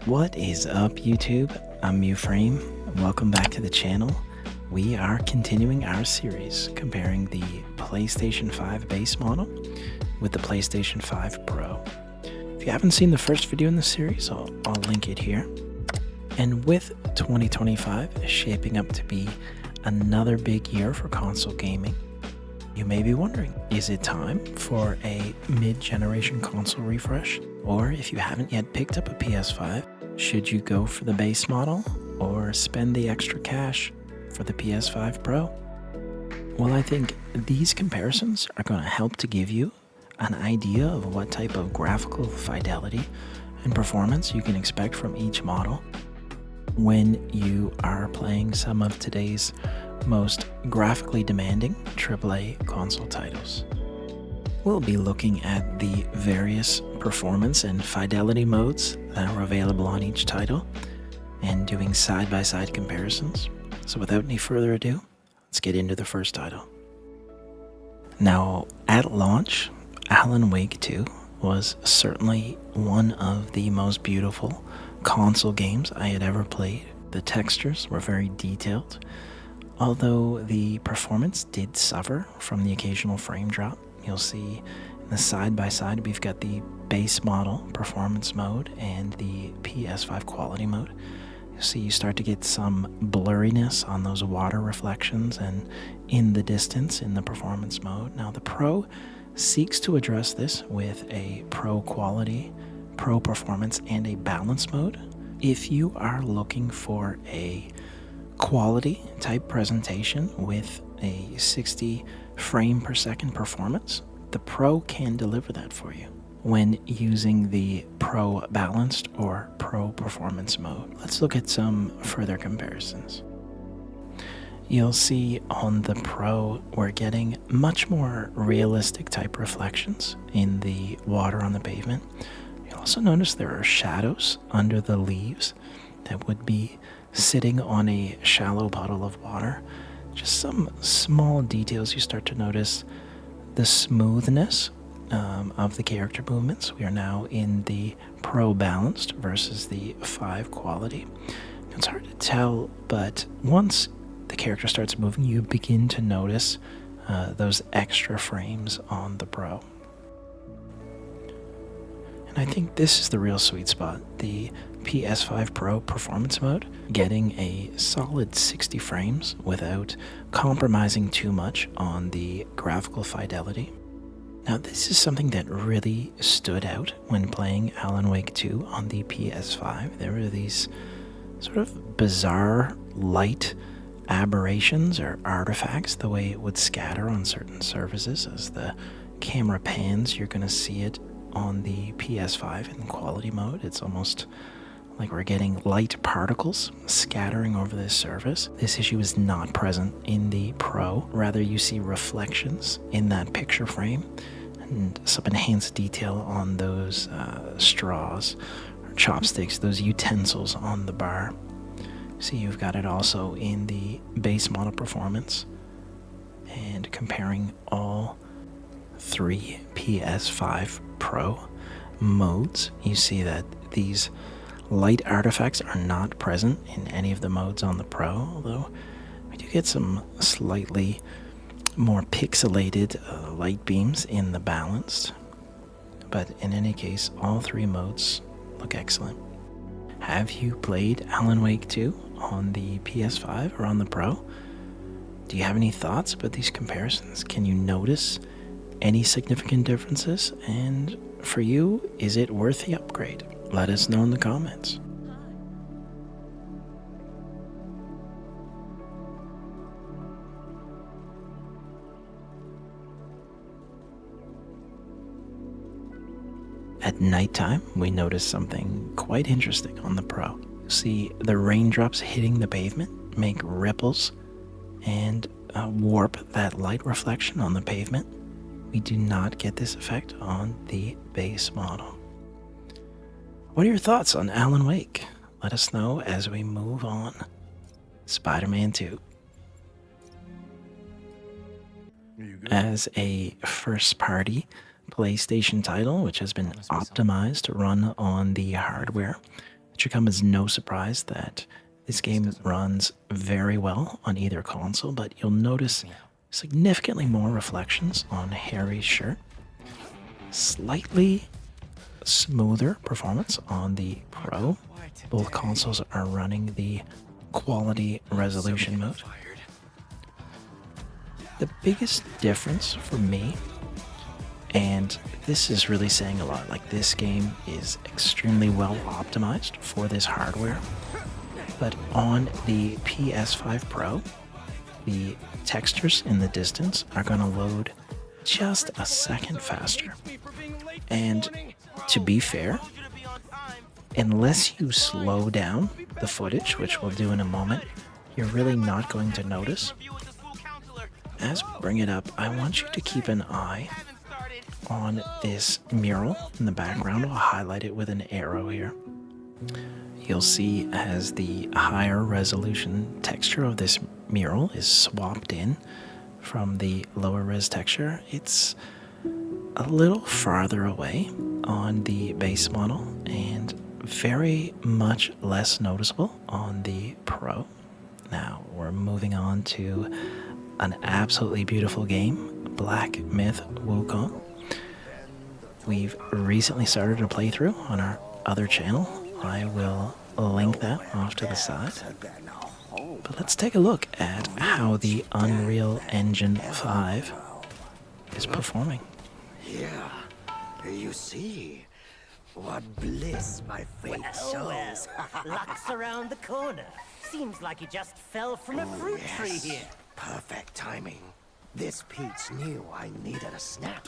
What is up, YouTube? I'm Muframe. Welcome back to the channel. We are continuing our series comparing the PlayStation 5 base model with the PlayStation 5 Pro. If you haven't seen the first video in the series, I'll link it here. And with 2025 shaping up to be another big year for console gaming, you may be wondering, is it time for a mid-generation console refresh? Or if you haven't yet picked up a PS5, should you go for the base model or spend the extra cash for the PS5 Pro? Well, I think these comparisons are going to help to give you an idea of what type of graphical fidelity and performance you can expect from each model when you are playing some of today's most graphically demanding AAA console titles. We'll be looking at the various performance and fidelity modes that are available on each title and doing side-by-side comparisons. So without any further ado, let's get into the first title. Now, at launch, Alan Wake 2 was certainly one of the most beautiful console games I had ever played. The textures were very detailed, although the performance did suffer from the occasional frame drop. You'll see in the side-by-side we've got the base model performance mode and the PS5 quality mode. You'll see you start to get some blurriness on those water reflections and in the distance in the performance mode. Now the Pro seeks to address this with a Pro quality, Pro performance, and a balance mode. If you are looking for a quality type presentation with a 60 frame per second performance, the Pro can deliver that for you when using the Pro Balanced or Pro Performance mode. Let's look at some further comparisons. You'll see on the Pro we're getting much more realistic type reflections in the water on the pavement. You'll also notice there are shadows under the leaves that would be sitting on a shallow puddle of water. Just some small details you start to notice. The smoothness of the character movements. We are now in the Pro Balanced versus the 5 quality. It's hard to tell, but once the character starts moving, you begin to notice those extra frames on the Pro. And I think this is the real sweet spot. The PS5 Pro Performance mode, getting a solid 60 frames without compromising too much on the graphical fidelity. Now this is something that really stood out when playing Alan Wake 2 on the PS5. There were these sort of bizarre light aberrations or artifacts, the way it would scatter on certain surfaces. As the camera pans, you're going to see it on the PS5 in quality mode. It's almost like we're getting light particles scattering over this surface. This issue is not present in the Pro. Rather, you see reflections in that picture frame and some enhanced detail on those straws or chopsticks, those utensils on the bar. See, you've got it also in the base model performance. And comparing all 3 PS5 Pro modes, you see that these light artifacts are not present in any of the modes on the Pro, although we do get some slightly more pixelated light beams in the Balanced. But in any case, all 3 modes look excellent. Have you played Alan Wake 2 on the PS5 or on the Pro? Do you have any thoughts about these comparisons? Can you notice any significant differences? And for you, is it worth the upgrade? Let us know in the comments. At nighttime, we notice something quite interesting on the Pro. See, the raindrops hitting the pavement make ripples and warp that light reflection on the pavement. We do not get this effect on the base model. What are your thoughts on Alan Wake? Let us know as we move on. Spider-Man 2. As a first-party PlayStation title, which has been optimized to run on the hardware It should come as no surprise that this game runs very well on either console, but you'll notice significantly more reflections on Harry's shirt. Slightly smoother performance on the Pro. Both consoles are running the quality resolution mode. The biggest difference for me, and this is really saying a lot, like this game is extremely well optimized for this hardware, but on the PS5 Pro, the textures in the distance are going to load just a second faster. And to be fair, unless you slow down the footage, which we'll do in a moment, you're really not going to notice. As we bring it up, I want you to keep an eye on this mural in the background. I'll highlight it with an arrow here. You'll see as the higher resolution texture of this mural is swapped in from the lower res texture, it's a little farther away on the base model and very much less noticeable on the Pro. Now we're moving on to an absolutely beautiful game, Black Myth Wukong. We've recently started a playthrough on our other channel. I will link that off to the side. But let's take a look at how the Unreal Engine 5 is performing. Yeah, you see, what bliss my fate shows. Luck's around the corner. Seems like you just fell from a fruit tree here. Perfect timing. This peach knew I needed a snack.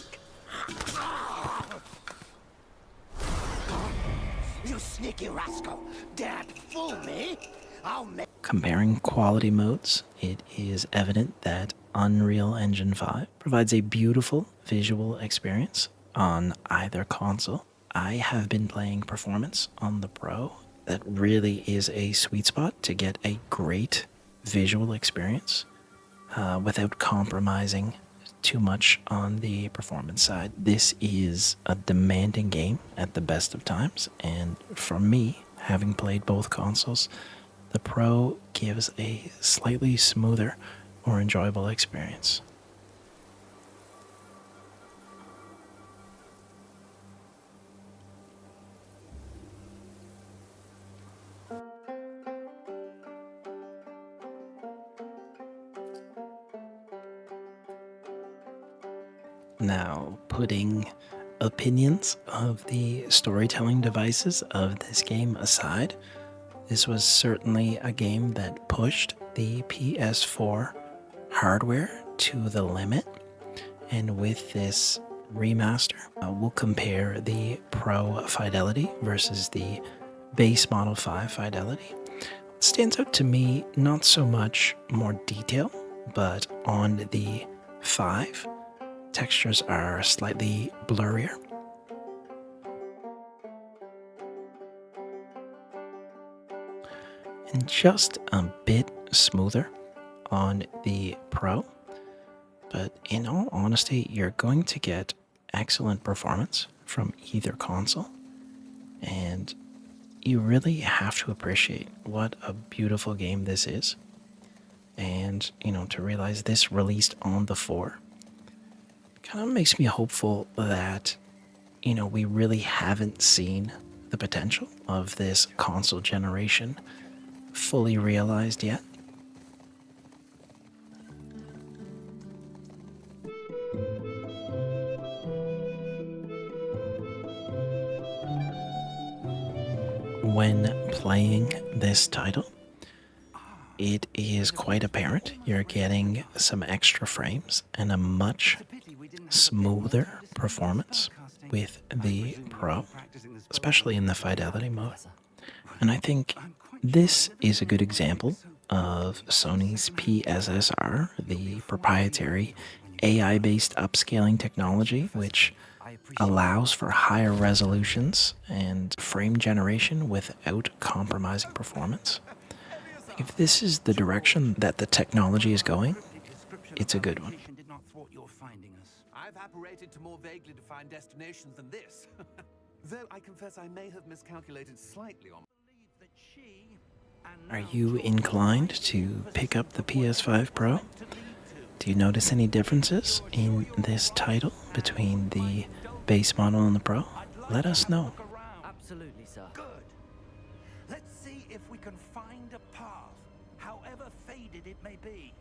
You sneaky rascal! Dare to fool me? I'll make... Comparing quality modes, it is evident that Unreal Engine 5 provides a beautiful visual experience on either console. I have been playing performance on the Pro. That really is a sweet spot to get a great visual experience without compromising too much on the performance side. This is a demanding game at the best of times, and for me, having played both consoles, the Pro gives a slightly smoother, more enjoyable experience. Now, putting opinions of the storytelling devices of this game aside, this was certainly a game that pushed the PS4 hardware to the limit. And with this remaster, we'll compare the Pro fidelity versus the base Model 5 fidelity. What stands out to me, not so much more detail, but on the 5, textures are slightly blurrier. And just a bit smoother on the Pro. But in all honesty, you're going to get excellent performance from either console. And you really have to appreciate what a beautiful game this is. And, to realize this released on the 4 kind of makes me hopeful that, we really haven't seen the potential of this console generation fully realized yet. When playing this title, it is quite apparent you're getting some extra frames and a much smoother performance with the Pro, especially in the fidelity mode. And I think this is a good example of Sony's PSSR, the proprietary AI-based upscaling technology, which allows for higher resolutions and frame generation without compromising performance. If this is the direction that the technology is going, it's a good one. I've apparated to more vaguely defined destinations than this. Though I confess I may have miscalculated slightly on... Are you inclined to pick up the PS5 Pro? Do you notice any differences in this title between the base model and the Pro? Let us know. Absolutely, sir. Good. Let's see if we can find a path, however faded it may be.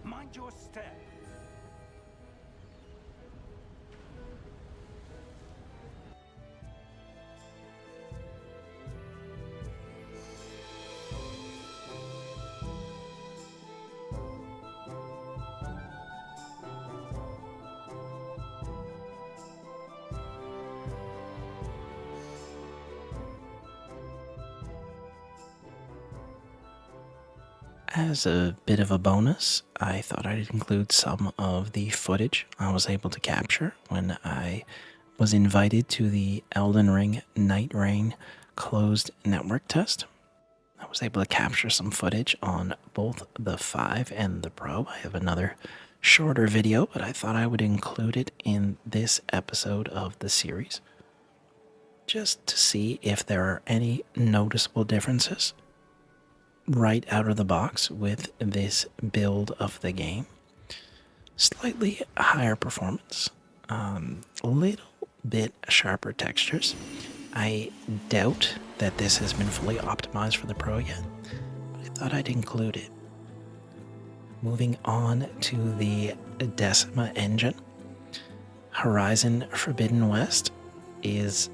Mind your step. As a bit of a bonus, I thought I'd include some of the footage I was able to capture when I was invited to the Elden Ring Night Rain closed network test. I was able to capture some footage on both the 5 and the Pro. I have another shorter video, but I thought I would include it in this episode of the series, just to see if there are any noticeable differences right out of the box with this build of the game. Slightly higher performance, a little bit sharper textures. I doubt that this has been fully optimized for the Pro yet, but I thought I'd include it. Moving on to the Decima engine, Horizon Forbidden West is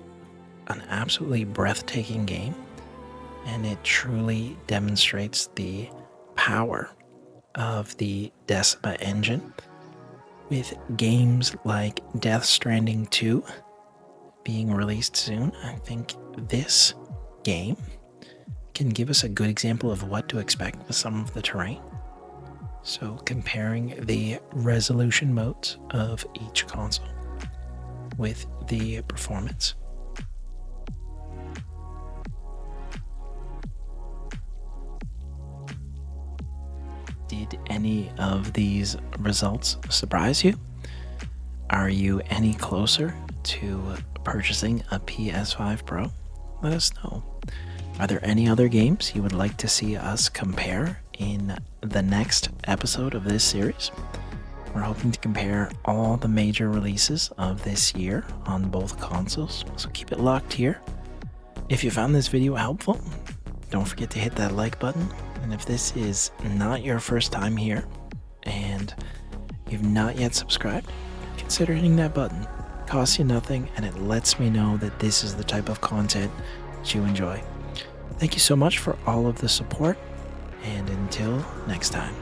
an absolutely breathtaking game, and it truly demonstrates the power of the Decima engine. With games like Death Stranding 2 being released soon, I think this game can give us a good example of what to expect with some of the terrain. So comparing the resolution modes of each console with the performance. Did any of these results surprise you? Are you any closer to purchasing a PS5 Pro? Let us know. Are there any other games you would like to see us compare in the next episode of this series? We're hoping to compare all the major releases of this year on both consoles, so keep it locked here. If you found this video helpful, don't forget to hit that like button. And if this is not your first time here and you've not yet subscribed, consider hitting that button. It costs you nothing, and it lets me know that this is the type of content that you enjoy. Thank you so much for all of the support, and until next time.